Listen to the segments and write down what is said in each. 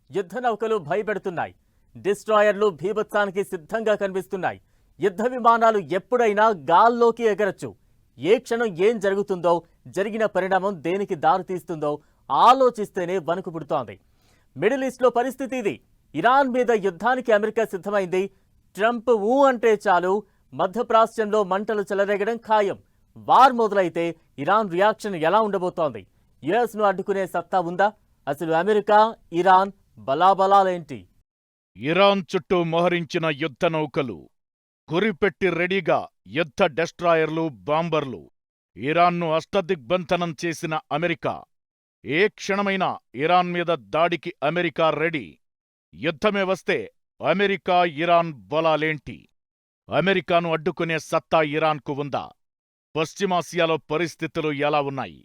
యుద్ధ నౌకలు భయపెడుతున్నాయి. డిస్ట్రాయర్లు భీభత్సానికి సిద్ధంగా కనిపిస్తున్నాయి. యుద్ధ విమానాలు ఎప్పుడైనా గాల్లోకి ఎగరొచ్చు. ఏ క్షణం ఏం జరుగుతుందో, జరిగిన పరిణామం దేనికి దారితీస్తుందో ఆలోచిస్తేనే వణుకు పుడుతోంది. మిడిల్ ఈస్ట్లో పరిస్థితి ఇది. ఇరాన్ మీద యుద్ధానికి అమెరికా సిద్ధమైంది. ట్రంప్ ఊ అంటే చాలు మధ్యప్రాచ్యంలో మంటలు చెలరేగడం ఖాయం. వార్ మొదలైతే ఇరాన్ రియాక్షన్ ఎలా ఉండబోతోంది? యుఎస్ను అడ్డుకునే సత్తా ఉందా? అసలు అమెరికా, ఇరాన్ బలాబలాలేంటి? ఇరాన్ చుట్టూ మోహరించిన యుద్ధ నౌకలు, గురిపెట్టి రెడీగా యుద్ధ డెస్ట్రాయర్లు, బాంబర్లు. ఇరాన్ను అష్టదిగ్బంధనం చేసిన అమెరికా. ఏ క్షణమైనా ఇరాన్ మీద దాడికి అమెరికా రెడీ. యుద్ధమే వస్తే అమెరికా, ఇరాన్ బలాలేంటి? అమెరికాను అడ్డుకునే సత్తా ఇరాన్కు ఉందా? పశ్చిమాసియాలో పరిస్థితులు ఎలా ఉన్నాయి?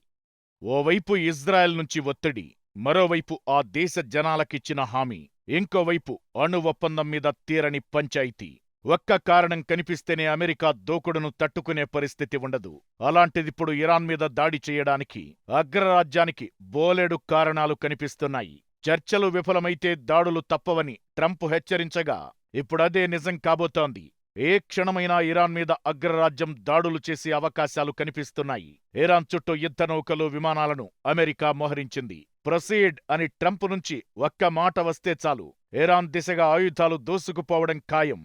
ఓవైపు ఇజ్రాయెల్ నుంచి ఒత్తిడి, మరోవైపు ఆ దేశ జనాలకిచ్చిన హామీ, ఇంకోవైపు అణు ఒప్పందం మీద తీరని పంచాయితీ. ఒక్క కారణం కనిపిస్తేనే అమెరికా దూకుడును తట్టుకునే పరిస్థితి ఉండదు. అలాంటిదిప్పుడు ఇరాన్ మీద దాడి చేయడానికి అగ్రరాజ్యానికి బోలెడు కారణాలు కనిపిస్తున్నాయి. చర్చలు విఫలమైతే దాడులు తప్పవని ట్రంప్ హెచ్చరించగా ఇప్పుడదే నిజం కాబోతోంది. ఏ క్షణమైనా ఇరాన్ మీద అగ్రరాజ్యం దాడులు చేసే అవకాశాలు కనిపిస్తున్నాయి. ఇరాన్ చుట్టూ యుద్ధ నౌకలు, విమానాలను అమెరికా మోహరించింది. ప్రొసీడ్ అని ట్రంప్ నుంచి ఒక్క మాట వస్తే చాలు ఇరాన్ దిశగా ఆయుధాలు దూసుకుపోవడం ఖాయం.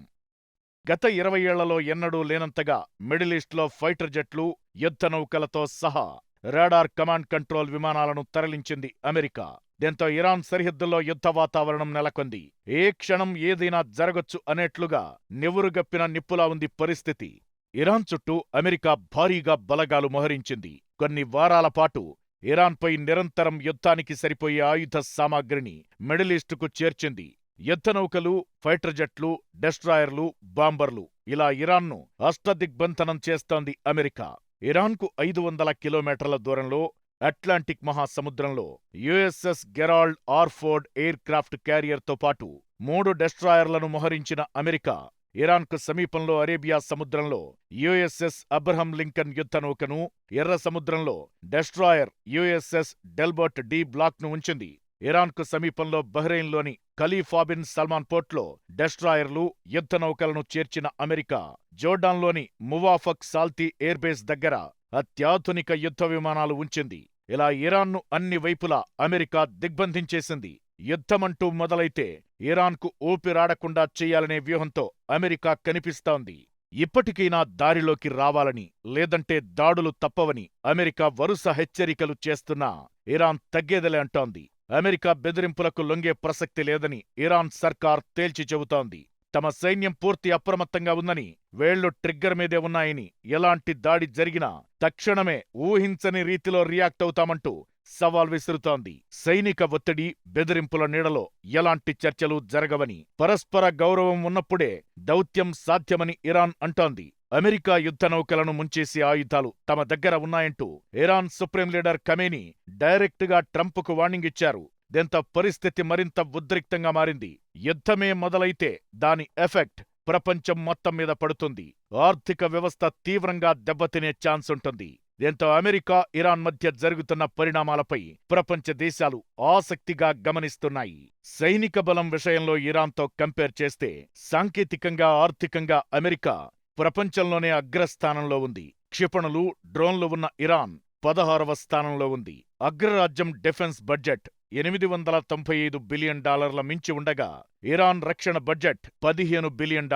గత 20 ఏళ్లలో ఎన్నడూ లేనంతగా మిడిల్ ఈస్ట్లో ఫైటర్ జెట్లు, యుద్ధ నౌకలతో సహా రాడార్, కమాండ్ కంట్రోల్ విమానాలను తరలించింది అమెరికా. దీంతో ఇరాన్ సరిహద్దుల్లో యుద్ధ వాతావరణం నెలకొంది. ఏ క్షణం ఏదైనా జరగొచ్చు అనేట్లుగా నివురుగప్పిన నిప్పులా ఉంది పరిస్థితి. ఇరాన్ చుట్టూ అమెరికా భారీగా బలగాలు మోహరించింది. కొన్ని వారాల పాటు ఇరాన్పై నిరంతరం యుద్ధానికి సరిపోయే ఆయుధ సామాగ్రిని మిడిల్ ఈస్టుకు చేర్చింది. యుద్ధ నౌకలు, ఫైటర్ జెట్లు, డెస్ట్రాయర్లు, బాంబర్లు, ఇలా ఇరాన్ను అష్టదిగ్బంధనం చేస్తోంది అమెరికా. ఇరాన్కు 500 కిలోమీటర్ల దూరంలో అట్లాంటిక్ మహాసముద్రంలో USS Gerald R Ford aircraft క్యారియర్తో పాటు 3 డెస్ట్రాయర్లను మోహరించిన అమెరికా, ఇరాన్కు సమీపంలో అరేబియా సముద్రంలో యుఎస్ఎస్ అబ్రహం లింకన్ యుద్ధ నౌకను, ఎర్ర సముద్రంలో డెస్ట్రాయర్ యుఎస్ఎస్ డెల్బర్ట్ డి బ్లాక్ను ఉంచింది. ఇరాన్కు సమీపంలో బహ్రెయిన్లోని ఖలీఫా బిన్ సల్మాన్ పోర్ట్లో డెస్ట్రాయర్లు, యుద్ధ నౌకలను చేర్చిన అమెరికా, జోర్డాన్లోని మువాఫక్ సాల్తీ ఎయిర్బేస్ దగ్గర అత్యాధునిక యుద్ధ విమానాలు ఉంచింది. ఇలా ఇరాన్ను అన్ని వైపులా అమెరికా దిగ్బంధించేసింది. యుద్ధమంటూ మొదలైతే ఇరాన్కు ఊపిరాడకుండా చెయ్యాలనే వ్యూహంతో అమెరికా కనిపిస్తోంది. ఇప్పటికైనా దారిలోకి రావాలని, లేదంటే దాడులు తప్పవని అమెరికా వరుస హెచ్చరికలు చేస్తున్నా ఇరాన్ తగ్గేదలే అంటోంది. అమెరికా బెదిరింపులకు లొంగే ప్రసక్తి లేదని ఇరాన్ సర్కార్ తేల్చి చెబుతోంది. తమ సైన్యం పూర్తి అప్రమత్తంగా ఉందని, వేళ్లు ట్రిగ్గర్ మీదే ఉన్నాయని, ఎలాంటి దాడి జరిగినా తక్షణమే ఊహించని రీతిలో రియాక్ట్ అవుతామంటూ సవాల్ విసురుతోంది. సైనిక ఒత్తిడి, బెదిరింపుల నీడలో ఎలాంటి చర్చలు జరగవని, పరస్పర గౌరవం ఉన్నప్పుడే దౌత్యం సాధ్యమని ఇరాన్ అంటోంది. అమెరికా యుద్ధ నౌకలను ముంచేసే ఆయుధాలు తమ దగ్గర ఉన్నాయంటూ ఇరాన్ సుప్రీం లీడర్ ఖమేనీ డైరెక్టుగా ట్రంప్కు వార్నింగ్ ఇచ్చారు. దీంతో పరిస్థితి మరింత ఉద్రిక్తంగా మారింది. యుద్ధమే మొదలైతే దాని ఎఫెక్ట్ ప్రపంచం మొత్తం మీద పడుతుంది. ఆర్థిక వ్యవస్థ తీవ్రంగా దెబ్బతినే ఛాన్స్ ఉంటుంది. దీంతో అమెరికా, ఇరాన్ మధ్య జరుగుతున్న పరిణామాలపై ప్రపంచ దేశాలు ఆసక్తిగా గమనిస్తున్నాయి. సైనిక బలం విషయంలో ఇరాన్తో కంపేర్ చేస్తే సాంకేతికంగా, ఆర్థికంగా అమెరికా ప్రపంచంలోనే అగ్రస్థానంలో ఉంది. క్షిపణులు, డ్రోన్లు ఉన్న ఇరాన్ 16వ స్థానంలో ఉంది. అగ్రరాజ్యం డిఫెన్స్ బడ్జెట్ $895 బిలియన్ మించి ఉండగా ఇరాన్ రక్షణ బడ్జెట్ $15 బిలియన్.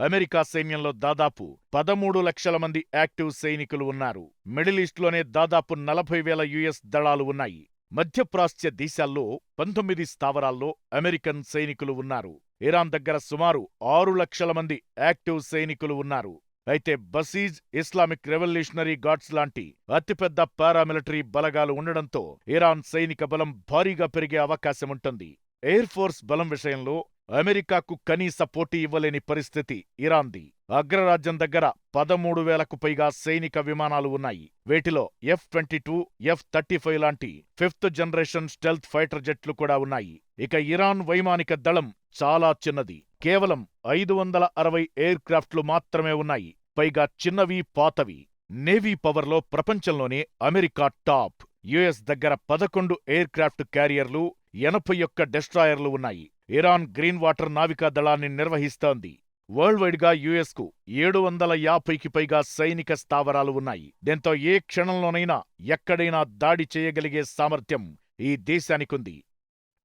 అమెరికా సైన్యంలో దాదాపు 13 లక్షల మంది యాక్టివ్ సైనికులు ఉన్నారు. మిడిల్ ఈస్ట్లోనే దాదాపు 40,000 యుఎస్ దళాలు ఉన్నాయి. మధ్యప్రాచ్య దేశాల్లో 19 స్థావరాల్లో అమెరికన్ సైనికులు ఉన్నారు. ఇరాన్ దగ్గర సుమారు 6 లక్షల మంది యాక్టివ్ సైనికులు ఉన్నారు. అయితే బసీజ్, ఇస్లామిక్ రెవల్యూషనరీ గార్డ్స్ లాంటి అతిపెద్ద పారామిలిటరీ బలగాలు ఉండడంతో ఇరాన్ సైనిక బలం భారీగా పెరిగే అవకాశముంటుంది. ఎయిర్ ఫోర్స్ బలం విషయంలో అమెరికాకు కనీస పోటీ ఇవ్వలేని పరిస్థితి ఇరాన్ది. అగ్రరాజ్యం దగ్గర 13,000కు పైగా సైనిక విమానాలు ఉన్నాయి. వీటిలో F-22, F-35 లాంటి 5th జనరేషన్ స్టెల్త్ ఫైటర్ జెట్లు కూడా ఉన్నాయి. ఇక ఇరాన్ వైమానిక దళం చాలా చిన్నది. కేవలం 560 ఎయిర్ క్రాఫ్ట్లు మాత్రమే ఉన్నాయి. పైగా చిన్నవి, పాతవి. నేవీ పవర్లో ప్రపంచంలోనే అమెరికా టాప్. యుఎస్ దగ్గర 11 ఎయిర్ క్రాఫ్ట్ క్యారియర్లు, 81 డెస్ట్రాయర్లు ఉన్నాయి. ఇరాన్ గ్రీన్ వాటర్ నావికా దళాన్ని నిర్వహిస్తోంది. వరల్డ్ వైడ్ గా యుఎస్కు 750కి పైగా సైనిక స్థావరాలు ఉన్నాయి. దీంతో ఏ క్షణంలోనైనా ఎక్కడైనా దాడి చేయగలిగే సామర్థ్యం ఈ దేశానికుంది.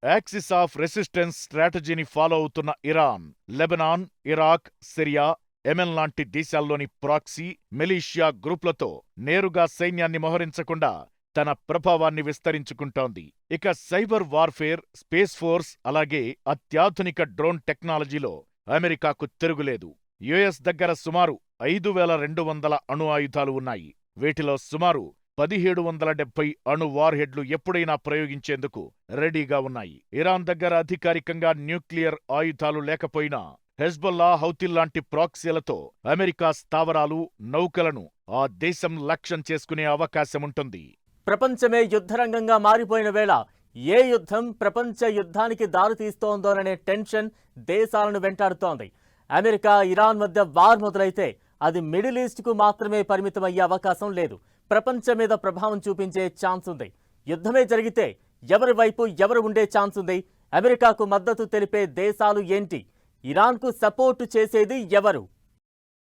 యాక్సిస్ ఆఫ్ రెసిస్టెన్స్ స్ట్రాటజీని ఫాలో అవుతున్న Iran, Lebanon, Iraq, Syria, Yemen లాంటి దేశాల్లోని ప్రాక్సీ, మిలీషియా గ్రూపులతో నేరుగా సైన్యాన్ని మోహరించకుండా తన ప్రభావాన్ని విస్తరించుకుంటోంది. ఇక సైబర్ వార్ఫేర్, స్పేస్ ఫోర్స్, అలాగే అత్యాధునిక డ్రోన్ టెక్నాలజీలో అమెరికాకు తిరుగులేదు. యుఎస్ దగ్గర సుమారు 5200 అణు ఆయుధాలు ఉన్నాయి. వీటిలో సుమారు 1770 అణు వార్హెడ్లు ఎప్పుడైనా ప్రయోగించేందుకు రెడీగా ఉన్నాయి. ఇరాన్ దగ్గర అధికారికంగా న్యూక్లియర్ ఆయుధాలు లేకపోయినా హెజ్బొల్లా, హౌతీల్లాంటి ప్రాక్సీలతో అమెరికా స్థావరాలు, నౌకలను ఆ దేశం లక్ష్యం చేసుకునే అవకాశముంటుంది. ప్రపంచమే యుద్ధరంగంగా మారిపోయిన వేళ ఏ యుద్ధం ప్రపంచ యుద్ధానికి దారితీస్తోందోననే టెన్షన్ దేశాలను వెంటాడుతోంది. అమెరికా, ఇరాన్ మధ్య వార్ మొదలైతే అది మిడిల్ ఈస్ట్కు మాత్రమే పరిమితమయ్యే అవకాశం లేదు. ప్రపంచం మీద ప్రభావం చూపించే ఛాన్స్ ఉంది. యుద్ధమే జరిగితే ఎవరి వైపు ఎవరు ఉండే ఛాన్స్ ఉంది? అమెరికాకు మద్దతు తెలిపే దేశాలు ఏంటి? ఇరాన్కు సపోర్టు చేసేది ఎవరు?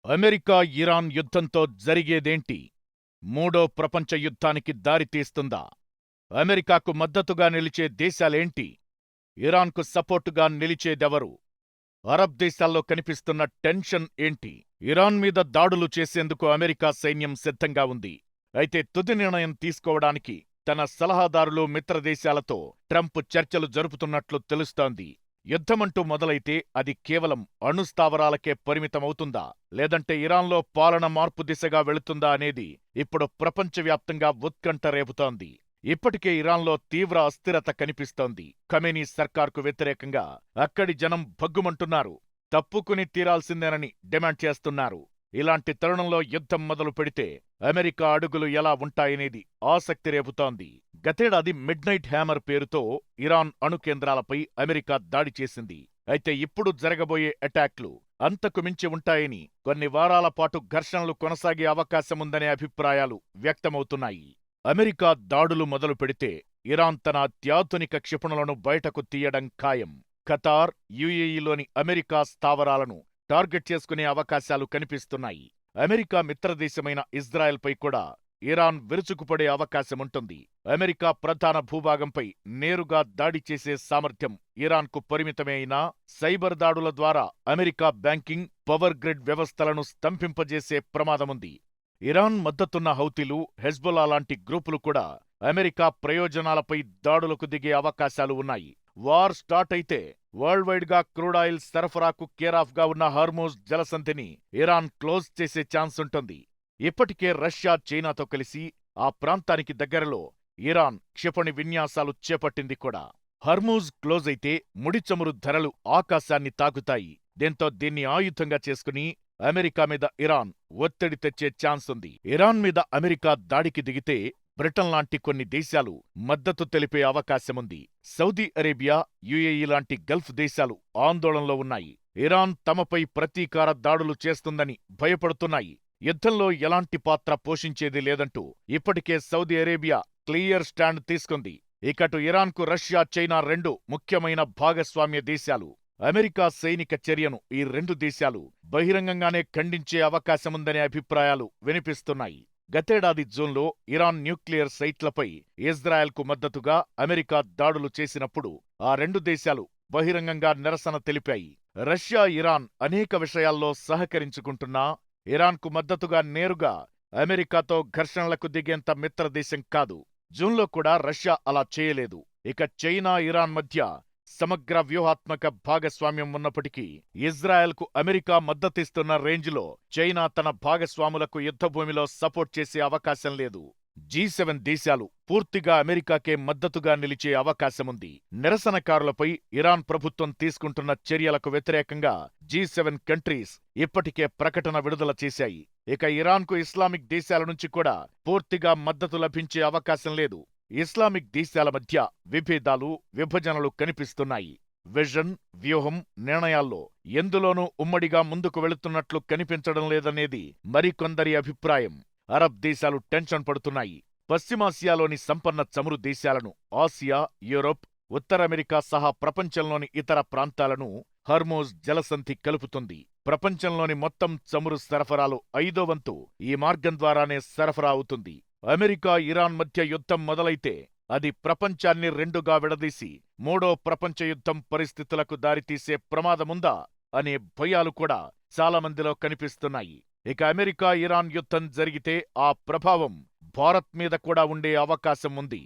అమెరికా ఇరాన్ యుద్ధంతో జరిగేదేంటి? మూడో ప్రపంచ యుద్ధానికి దారితీస్తుందా? అమెరికాకు మద్దతుగా నిలిచే దేశాలేంటి? ఇరాన్కు సపోర్టుగా నిలిచేదెవరు? అరబ్ దేశాల్లో కనిపిస్తున్న టెన్షన్ ఏంటి? ఇరాన్ మీద దాడులు చేసేందుకు అమెరికా సైన్యం సిద్ధంగా ఉంది. అయితే తుది నిర్ణయం తీసుకోవడానికి తన సలహాదారులు, మిత్రదేశాలతో ట్రంప్ చర్చలు జరుపుతున్నట్లు తెలుస్తోంది. యుద్ధమంటూ మొదలైతే అది కేవలం అణుస్థావరాలకే పరిమితమవుతుందా, లేదంటే ఇరాన్లో పాలన మార్పు దిశగా వెళుతుందా అనేది ఇప్పుడు ప్రపంచవ్యాప్తంగా ఉత్కంఠ రేపుతోంది. ఇప్పటికే ఇరాన్లో తీవ్ర అస్థిరత కనిపిస్తోంది. ఖమేనీ సర్కార్కు వ్యతిరేకంగా అక్కడి జనం భగ్గుమంటున్నారు. తప్పుకుని తీరాల్సిందేనని డిమాండ్ చేస్తున్నారు. ఇలాంటి తరుణంలో యుద్ధం మొదలు పెడితే అమెరికా అడుగులు ఎలా ఉంటాయనేది ఆసక్తి రేపుతోంది. గతేడాది మిడ్ నైట్ హ్యామర్ పేరుతో ఇరాన్ అణు కేంద్రాలపై అమెరికా దాడి చేసింది. అయితే ఇప్పుడు జరగబోయే అటాక్లు అంతకు మించి ఉంటాయని, కొన్ని వారాల పాటు ఘర్షణలు కొనసాగే అవకాశముందనే అభిప్రాయాలు వ్యక్తమవుతున్నాయి. అమెరికా దాడులు మొదలు పెడితే ఇరాన్ తన అత్యాధునిక క్షిపణులను బయటకు తీయడం ఖాయం. ఖతార్, యుఏఈలోని అమెరికా స్థావరాలను టార్గెట్ చేసుకునే అవకాశాలు కనిపిస్తున్నాయి. అమెరికా మిత్రదేశమైన ఇజ్రాయెల్పై కూడా ఇరాన్ విరుచుకుపడే అవకాశముంటుంది. అమెరికా ప్రధాన భూభాగంపై నేరుగా దాడి చేసే సామర్థ్యం ఇరాన్కు పరిమితమే అయినా సైబర్ దాడుల ద్వారా అమెరికా బ్యాంకింగ్, పవర్ గ్రిడ్ వ్యవస్థలను స్తంభింపజేసే ప్రమాదముంది. ఇరాన్ మద్దతున్న హౌతీలు, హెజ్బొల్లా లాంటి గ్రూపులు కూడా అమెరికా ప్రయోజనాలపై దాడులకు దిగే అవకాశాలు ఉన్నాయి. వార్ స్టార్ట్ అయితే వరల్డ్ వైడ్ గా క్రూడాయిల్ సరఫరాకు కేరాఫ్ గా ఉన్న హార్మూజ్ జలసంధిని ఇరాన్ క్లోజ్ చేసే ఛాన్స్ ఉంటుంది. ఇప్పటికే రష్యా, చైనాతో కలిసి ఆ ప్రాంతానికి దగ్గరలో ఇరాన్ క్షిపణి విన్యాసాలు చేపట్టింది కూడా. హర్మూజ్ క్లోజ్ అయితే ముడి చమురు ధరలు ఆకాశాన్ని తాకుతాయి. దీంతో దీన్ని ఆయుధంగా చేసుకుని అమెరికా మీద ఇరాన్ ఒత్తిడి తెచ్చే ఛాన్స్ ఉంది. ఇరాన్ మీద అమెరికా దాడికి దిగితే బ్రిటన్ లాంటి కొన్ని దేశాలు మద్దతు తెలిపే అవకాశముంది. సౌదీ అరేబియా, యుఏఈ లాంటి గల్ఫ్ దేశాలు ఆందోళనలో ఉన్నాయి. ఇరాన్ తమపై ప్రతీకార దాడులు చేస్తుందని భయపడుతున్నాయి. యుద్ధంలో ఎలాంటి పాత్ర పోషించేది లేదంటూ ఇప్పటికే సౌదీ అరేబియా క్లియర్ స్టాండ్ తీసుకుంది. ఇకటు ఇరాన్కు రష్యా, చైనా రెండు ముఖ్యమైన భాగస్వామ్య దేశాలు. అమెరికా సైనిక చర్యను ఈ రెండు దేశాలు బహిరంగంగానే ఖండించే అవకాశముందనే అభిప్రాయాలు వినిపిస్తున్నాయి. గతేడాది జూన్లో ఇరాన్ న్యూక్లియర్ సైట్లపై ఇజ్రాయెల్కు మద్దతుగా అమెరికా దాడులు చేసినప్పుడు ఆ రెండు దేశాలు బహిరంగంగా నిరసన తెలిపాయి. రష్యా, ఇరాన్ అనేక విషయాల్లో సహకరించుకుంటున్నా ఇరాన్కు మద్దతుగా నేరుగా అమెరికాతో ఘర్షణలకు దిగేంత మిత్రదేశం కాదు. జూన్లో కూడా రష్యా అలా చేయలేదు. ఇక చైనా, ఇరాన్ మధ్య సమగ్ర వ్యూహాత్మక భాగస్వామ్యం ఉన్నప్పటికీ ఇజ్రాయెల్కు అమెరికా మద్దతిస్తున్న రేంజ్లో చైనా తన భాగస్వాములకు యుద్ధభూమిలో సపోర్ట్ చేసే అవకాశం లేదు. G7 దేశాలు పూర్తిగా అమెరికాకే మద్దతుగా నిలిచే అవకాశముంది. నిరసనకారులపై ఇరాన్ ప్రభుత్వం తీసుకుంటున్న చర్యలకు వ్యతిరేకంగా G7 కంట్రీస్ ఇప్పటికే ప్రకటన విడుదల చేశాయి. ఇక ఇరాన్కు ఇస్లామిక్ దేశాల నుంచి కూడా పూర్తిగా మద్దతు లభించే అవకాశం లేదు. ఇస్లామిక్ దేశాల మధ్య విభేదాలు, విభజనలు కనిపిస్తున్నాయి. విజన్, వ్యూహం, నిర్ణయాల్లో ఎందులోనూ ఉమ్మడిగా ముందుకు వెళుతున్నట్లు కనిపించడం లేదనేది మరికొందరి అభిప్రాయం. అరబ్ దేశాలు టెన్షన్ పడుతున్నాయి. పశ్చిమాసియాలోని సంపన్న చమురు దేశాలను ఆసియా, యూరోప్, ఉత్తర అమెరికా సహా ప్రపంచంలోని ఇతర ప్రాంతాలను హర్మోజ్ జలసంధి కలుపుతుంది. ప్రపంచంలోని మొత్తం చమురు సరఫరాలో 5వ వంతు ఈ మార్గం ద్వారానే సరఫరా అవుతుంది. అమెరికా ఇరాన్ మధ్య యుద్ధం మొదలైతే అది ప్రపంచాన్ని రెండుగా విడదీసి 3వ ప్రపంచ యుద్ధం పరిస్థితులకు దారితీసే ప్రమాదముందా అనే భయాలు కూడా చాలా మందిలో కనిపిస్తున్నాయి. ఇక అమెరికా ఇరాన్ యుద్ధం జరిగితే ఆ ప్రభావం భారత్ మీద కూడా ఉండే అవకాశం ఉంది.